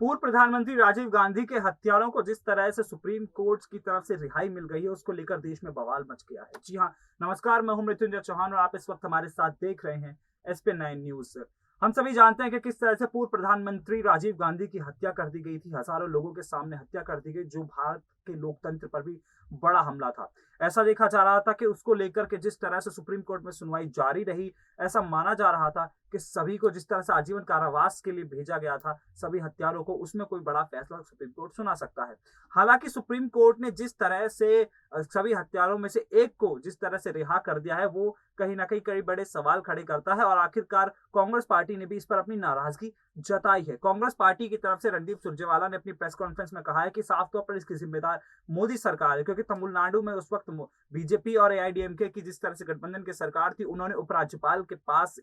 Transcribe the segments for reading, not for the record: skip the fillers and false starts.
पूर्व प्रधानमंत्री राजीव गांधी के हत्यारों को जिस तरह से सुप्रीम कोर्ट की तरफ से रिहाई मिल गई है, उसको लेकर देश में बवाल मच गया है। जी हाँ, नमस्कार, मैं हूं मृत्युंजय चौहान और आप इस वक्त हमारे साथ देख रहे हैं SP9 न्यूज। हम सभी जानते हैं कि किस तरह से पूर्व प्रधानमंत्री राजीव गांधी की हत्या कर दी गई थी, हजारों लोगों के सामने हत्या कर दी गई, जो भारत के लोकतंत्र पर भी बड़ा हमला था। ऐसा देखा जा रहा था कि उसको लेकर के जिस तरह से सुप्रीम कोर्ट में सुनवाई जारी रही, ऐसा माना जा रहा था कि सभी को जिस तरह से आजीवन कारावास के लिए भेजा गया था, सभी हत्यारों को, उसमें कोई बड़ा फैसला सुप्रीम कोर्ट सुना सकता है। हालांकि सुप्रीम कोर्ट ने जिस तरह से सभी हत्यारों में से एक को जिस तरह से रिहा कर दिया है, वो कहीं ना कहीं कई बड़े सवाल खड़े करता है और आखिरकार कांग्रेस पार्टी ने भी इस पर अपनी नाराजगी जताई है। कांग्रेस पार्टी की तरफ से रणदीप सुरजेवाला ने अपनी प्रेस कॉन्फ्रेंस में कहा है कि साफ तौर पर इसकी जिम्मेदार मोदी सरकार है, क्योंकि तमिलनाडु में उस वक्त बीजेपी और AIADMK की जिस तरह से गठबंधन की सरकार थी, उन्होंने उपराज्यपाल के पास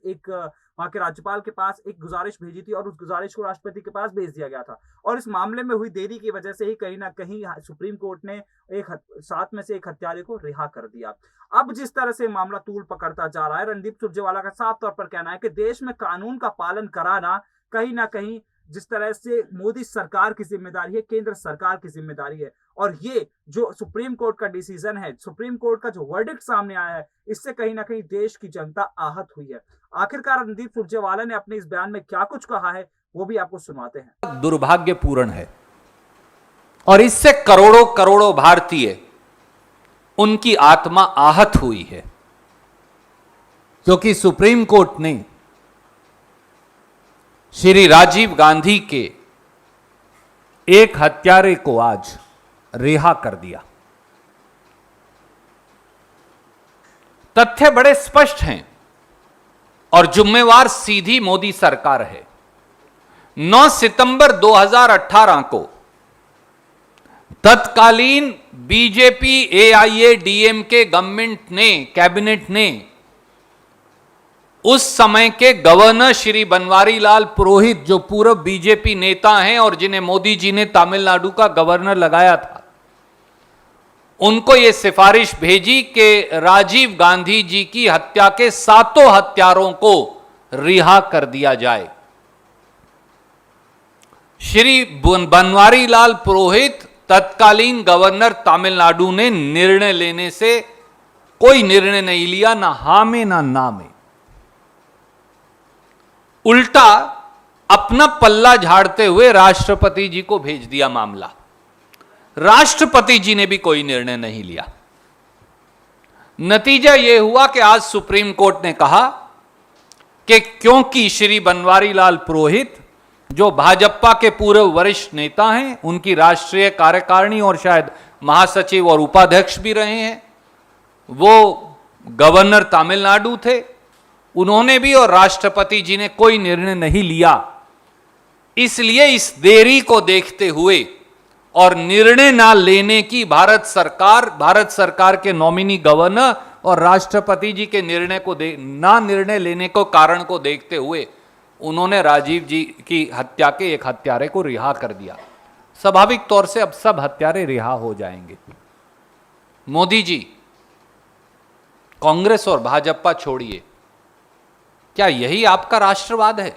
वहां के राज्यपाल के पास एक गुजारिश भेजी थी और उस गुजारिश को राष्ट्रपति के पास भेज दिया गया था। और इस मामले में हुई देरी की वजह से ही कहीं ना कहीं सुप्रीम कोर्ट ने सात में से एक हत्यारे को रिहा कर दिया। अब जिस तरह से मामला तूल पकड़ता जा रहा है, रणदीप सुरजेवाला का साफ तौर पर कहना है कि देश में कानून का पालन कराना कहीं ना कहीं जिस तरह से मोदी सरकार की जिम्मेदारी है, केंद्र सरकार की जिम्मेदारी है। और ये जो सुप्रीम कोर्ट का डिसीजन है, सुप्रीम कोर्ट का जो वर्डिक्ट सामने आया है, इससे कहीं ना कहीं देश की जनता आहत हुई है। आखिरकार रणदीप सुरजेवाला ने अपने इस बयान में क्या कुछ कहा है, वो भी आपको सुनाते हैं। दुर्भाग्यपूर्ण है और इससे करोड़ों करोड़ों भारतीय, उनकी आत्मा आहत हुई है, क्योंकि सुप्रीम कोर्ट ने श्री राजीव गांधी के एक हत्यारे को आज रिहा कर दिया। तथ्य बड़े स्पष्ट हैं और जिम्मेवार सीधी मोदी सरकार है। 9 सितंबर 2018 को तत्कालीन बीजेपी AIADMK गवर्नमेंट ने, कैबिनेट ने, उस समय के गवर्नर श्री बनवारी लाल पुरोहित, जो पूर्व बीजेपी नेता हैं और जिन्हें मोदी जी ने तमिलनाडु का गवर्नर लगाया था, उनको यह सिफारिश भेजी कि राजीव गांधी जी की हत्या के 7 हत्यारों को रिहा कर दिया जाए। श्री बनवारी लाल पुरोहित, तत्कालीन गवर्नर तमिलनाडु ने निर्णय लेने से कोई निर्णय नहीं लिया, ना हां में ना ना में। उल्टा अपना पल्ला झाड़ते हुए राष्ट्रपति जी को भेज दिया मामला। राष्ट्रपति जी ने भी कोई निर्णय नहीं लिया। नतीजा यह हुआ कि आज सुप्रीम कोर्ट ने कहा कि क्योंकि श्री बनवारी लाल पुरोहित, जो भाजपा के पूर्व वरिष्ठ नेता हैं, उनकी राष्ट्रीय कार्यकारिणी और शायद महासचिव और उपाध्यक्ष भी रहे हैं, वो गवर्नर तमिलनाडु थे, उन्होंने भी और राष्ट्रपति जी ने कोई निर्णय नहीं लिया। इसलिए इस देरी को देखते हुए और निर्णय ना लेने की भारत सरकार के नॉमिनी गवर्नर और राष्ट्रपति जी के निर्णय को ना निर्णय लेने को कारण को देखते हुए उन्होंने राजीव जी की हत्या के एक हत्यारे को रिहा कर दिया। स्वाभाविक तौर से अब सब हत्यारे रिहा हो जाएंगे। मोदी जी, कांग्रेस और भाजपा छोड़िए, क्या यही आपका राष्ट्रवाद है?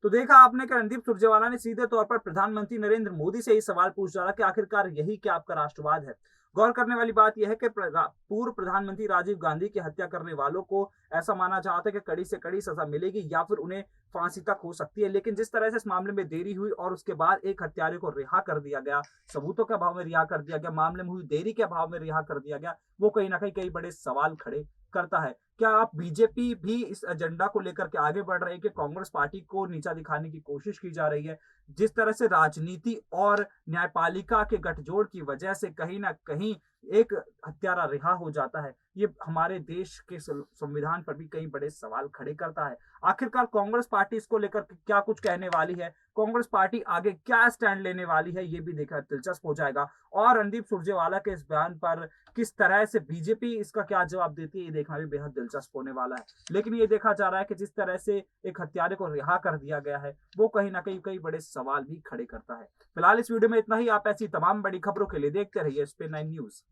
तो देखा आपने कि रणदीप सुरजेवाला ने सीधे तौर पर प्रधानमंत्री नरेंद्र मोदी से ही सवाल पूछ डाला कि आखिरकार यही क्या आपका राष्ट्रवाद है। गौर करने वाली बात यह है कि पूर्व प्रधानमंत्री राजीव गांधी की हत्या करने वालों को ऐसा माना जाता है कि कड़ी से कड़ी सजा मिलेगी या फिर उन्हें फांसी तक हो सकती है। लेकिन जिस तरह से इस मामले में देरी हुई और उसके बाद एक हत्यारे को रिहा कर दिया गया, सबूतों के अभाव में रिहा कर दिया गया, मामले में हुई देरी के अभाव में रिहा कर दिया गया, वो कहीं ना कहीं कई बड़े सवाल खड़े करता है। क्या आप बीजेपी भी इस एजेंडा को लेकर के आगे बढ़ रही है कि कांग्रेस पार्टी को नीचा दिखाने की कोशिश की जा रही है? जिस तरह से राजनीति और न्यायपालिका के गठजोड़ की वजह से कहीं ना कहीं एक हत्यारा रिहा हो जाता है, ये हमारे देश के संविधान पर भी कई बड़े सवाल खड़े करता है। आखिरकार कांग्रेस पार्टी इसको लेकर क्या कुछ कहने वाली है, कांग्रेस पार्टी आगे क्या स्टैंड लेने वाली है, ये भी देखना दिलचस्प हो जाएगा। और रणदीप सुरजेवाला के इस बयान पर किस तरह से बीजेपी इसका क्या जवाब देती है, ये देखना भी बेहद दिलचस्प होने वाला है। लेकिन ये देखा जा रहा है कि जिस तरह से एक हत्यारे को रिहा कर दिया गया है, वो कहीं ना कहीं कई बड़े सवाल भी खड़े करता है। फिलहाल इस वीडियो में इतना ही। आप ऐसी तमाम बड़ी खबरों के लिए देखते रहिए SP9 न्यूज।